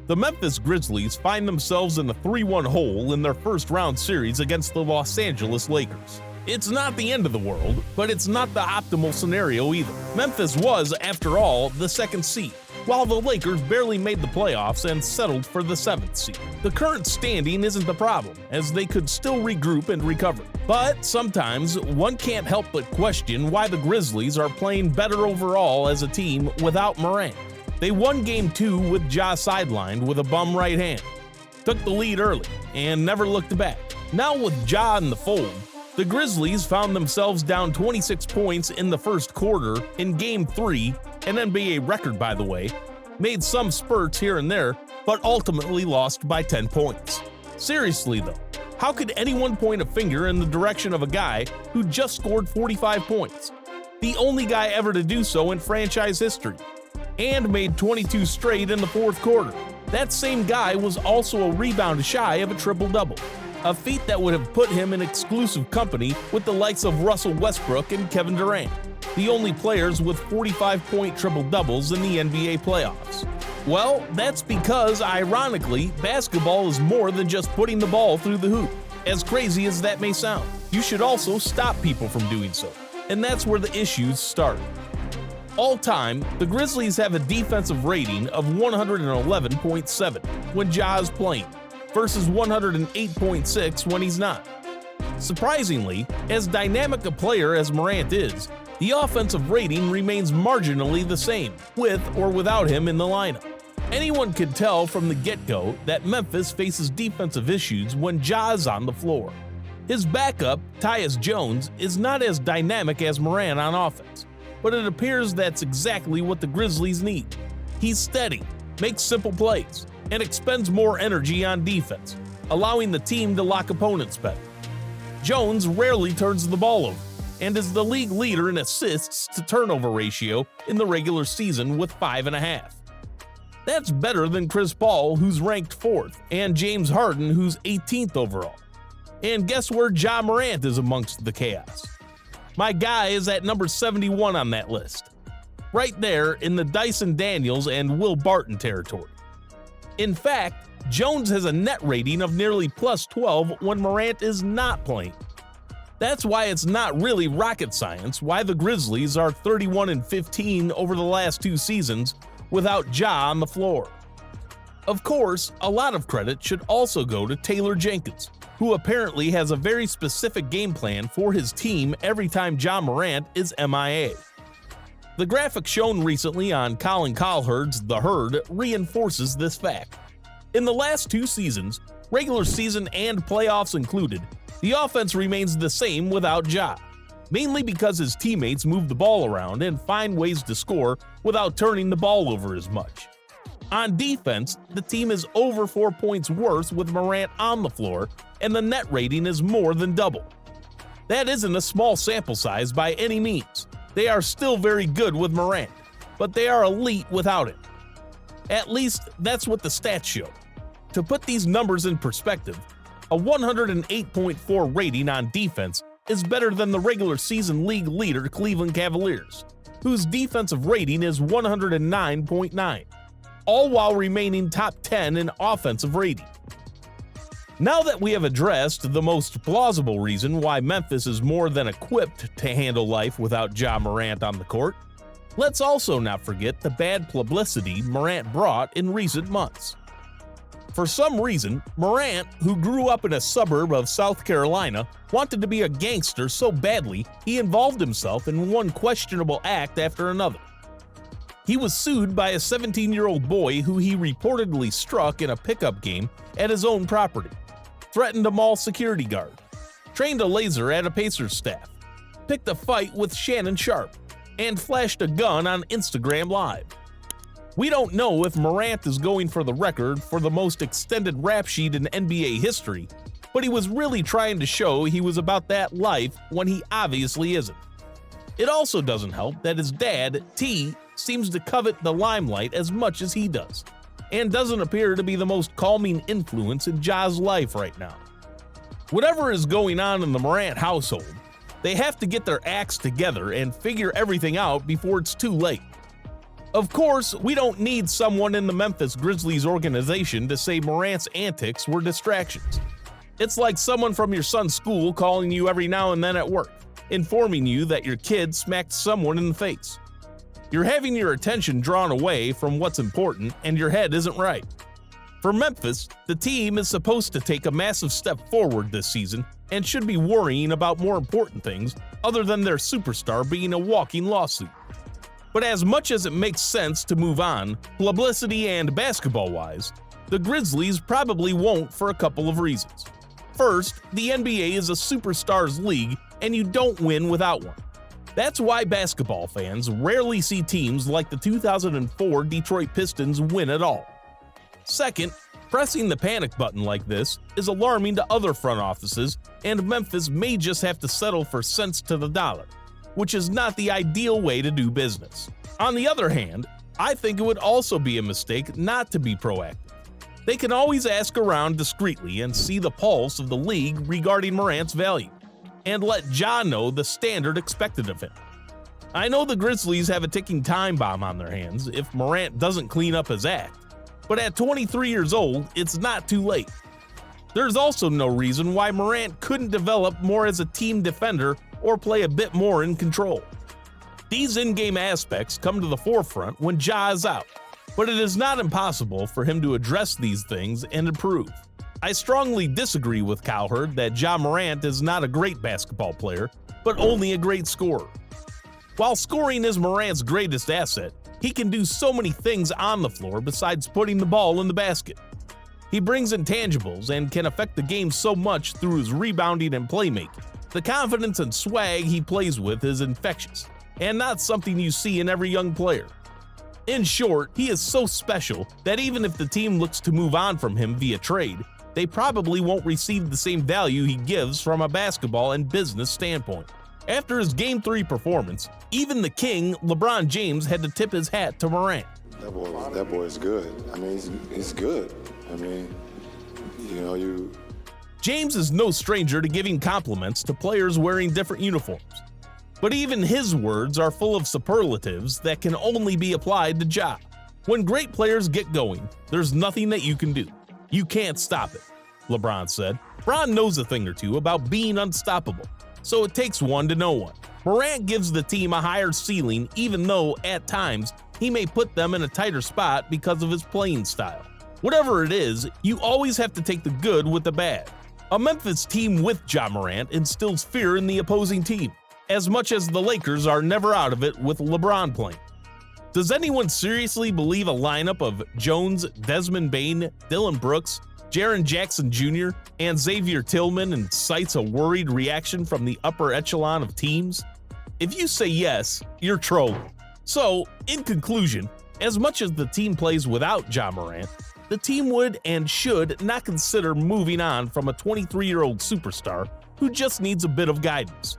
The Memphis Grizzlies find themselves in a 3-1 hole in their first-round series against the Los Angeles Lakers. It's not the end of the world, but it's not the optimal scenario either. Memphis was, after all, the second seed, while the Lakers barely made the playoffs and settled for the 7th seed. The current standing isn't the problem, as they could still regroup and recover. But sometimes, one can't help but question why the Grizzlies are playing better overall as a team without Morant. They won Game 2 with Ja sidelined with a bum right hand, took the lead early, and never looked back. Now with Ja in the fold, the Grizzlies found themselves down 26 points in the first quarter in Game 3, an NBA record by the way, made some spurts here and there, but ultimately lost by 10 points. Seriously though, how could anyone point a finger in the direction of a guy who just scored 45 points? The only guy ever to do so in franchise history, and made 22 straight in the fourth quarter. That same guy was also a rebound shy of a triple-double, a feat that would have put him in exclusive company with the likes of Russell Westbrook and Kevin Durant, the only players with 45-point triple-doubles in the NBA playoffs. Well, that's because, ironically, basketball is more than just putting the ball through the hoop. As crazy as that may sound, you should also stop people from doing so, and that's where the issues start. All time, the Grizzlies have a defensive rating of 111.7 when Ja is playing, versus 108.6 when he's not. Surprisingly, as dynamic a player as Morant is, the offensive rating remains marginally the same, with or without him in the lineup. Anyone could tell from the get-go that Memphis faces defensive issues when Ja is on the floor. His backup, Tyus Jones, is not as dynamic as Morant on offense, but it appears that's exactly what the Grizzlies need. He's steady, makes simple plays, and expends more energy on defense, allowing the team to lock opponents better. Jones rarely turns the ball over, and is the league leader in assists to turnover ratio in the regular season with 5.5. That's better than Chris Paul, who's ranked 4th, and James Harden, who's 18th overall. And guess where Ja Morant is amongst the chaos? My guy is at number 71 on that list, right there in the Dyson Daniels and Will Barton territory. In fact, Jones has a net rating of nearly plus 12 when Morant is not playing. That's why it's not really rocket science why the Grizzlies are 31-15 over the last 2 seasons without Ja on the floor. Of course, a lot of credit should also go to Taylor Jenkins, who apparently has a very specific game plan for his team every time Ja Morant is MIA. The graphic shown recently on Colin Cowherd's The Herd reinforces this fact. In the last 2 seasons, regular season and playoffs included, the offense remains the same without Ja, mainly because his teammates move the ball around and find ways to score without turning the ball over as much. On defense, the team is over 4 points worse with Morant on the floor, and the net rating is more than double. That isn't a small sample size by any means. They are still very good with Morant, but they are elite without him. At least, that's what the stats show. To put these numbers in perspective, a 108.4 rating on defense is better than the regular season league leader Cleveland Cavaliers, whose defensive rating is 109.9. all while remaining top 10 in offensive rating. Now that we have addressed the most plausible reason why Memphis is more than equipped to handle life without Ja Morant on the court, let's also not forget the bad publicity Morant brought in recent months. For some reason, Morant, who grew up in a suburb of South Carolina, wanted to be a gangster so badly he involved himself in one questionable act after another. He was sued by a 17-year-old boy who he reportedly struck in a pickup game at his own property, threatened a mall security guard, trained a laser at a Pacers staff, picked a fight with Shannon Sharpe, and flashed a gun on Instagram Live. We don't know if Morant is going for the record for the most extended rap sheet in NBA history, but he was really trying to show he was about that life when he obviously isn't. It also doesn't help that his dad, T, seems to covet the limelight as much as he does, and doesn't appear to be the most calming influence in Ja's life right now. Whatever is going on in the Morant household, they have to get their acts together and figure everything out before it's too late. Of course, we don't need someone in the Memphis Grizzlies organization to say Morant's antics were distractions. It's like someone from your son's school calling you every now and then at work, informing you that your kid smacked someone in the face. You're having your attention drawn away from what's important and your head isn't right. For Memphis, the team is supposed to take a massive step forward this season and should be worrying about more important things other than their superstar being a walking lawsuit. But as much as it makes sense to move on, publicity and basketball-wise, the Grizzlies probably won't for a couple of reasons. First, the NBA is a superstars league and you don't win without one. That's why basketball fans rarely see teams like the 2004 Detroit Pistons win at all. Second, pressing the panic button like this is alarming to other front offices, and Memphis may just have to settle for cents to the dollar, which is not the ideal way to do business. On the other hand, I think it would also be a mistake not to be proactive. They can always ask around discreetly and see the pulse of the league regarding Morant's value, and let Ja know the standard expected of him. I know the Grizzlies have a ticking time bomb on their hands if Morant doesn't clean up his act, but at 23 years old, it's not too late. There's also no reason why Morant couldn't develop more as a team defender or play a bit more in control. These in-game aspects come to the forefront when Ja is out, but it is not impossible for him to address these things and improve. I strongly disagree with Cowherd that Ja Morant is not a great basketball player, but only a great scorer. While scoring is Morant's greatest asset, he can do so many things on the floor besides putting the ball in the basket. He brings intangibles and can affect the game so much through his rebounding and playmaking. The confidence and swag he plays with is infectious, and not something you see in every young player. In short, he is so special that even if the team looks to move on from him via trade, they probably won't receive the same value he gives from a basketball and business standpoint. After his Game 3 performance, even the king, LeBron James, had to tip his hat to Morant. That boy is good. I mean, he's good. I mean, James is no stranger to giving compliments to players wearing different uniforms. But even his words are full of superlatives that can only be applied to Ja. When great players get going, there's nothing that you can do. You can't stop it, LeBron said. LeBron knows a thing or two about being unstoppable, so it takes one to know one. Morant gives the team a higher ceiling even though, at times, he may put them in a tighter spot because of his playing style. Whatever it is, you always have to take the good with the bad. A Memphis team with Ja Morant instills fear in the opposing team, as much as the Lakers are never out of it with LeBron playing. Does anyone seriously believe a lineup of Jones, Desmond Bane, Dillon Brooks, Jaren Jackson Jr., and Xavier Tillman incites a worried reaction from the upper echelon of teams? If you say yes, you're trolling. So, in conclusion, as much as the team plays without Ja Morant, the team would and should not consider moving on from a 23-year-old superstar who just needs a bit of guidance.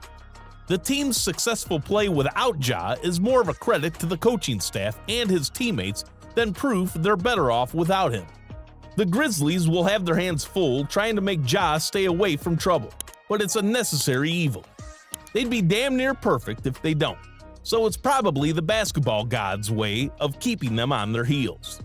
The team's successful play without Ja is more of a credit to the coaching staff and his teammates than proof they're better off without him. The Grizzlies will have their hands full trying to make Ja stay away from trouble, but it's a necessary evil. They'd be damn near perfect if they don't, so it's probably the basketball gods' way of keeping them on their heels.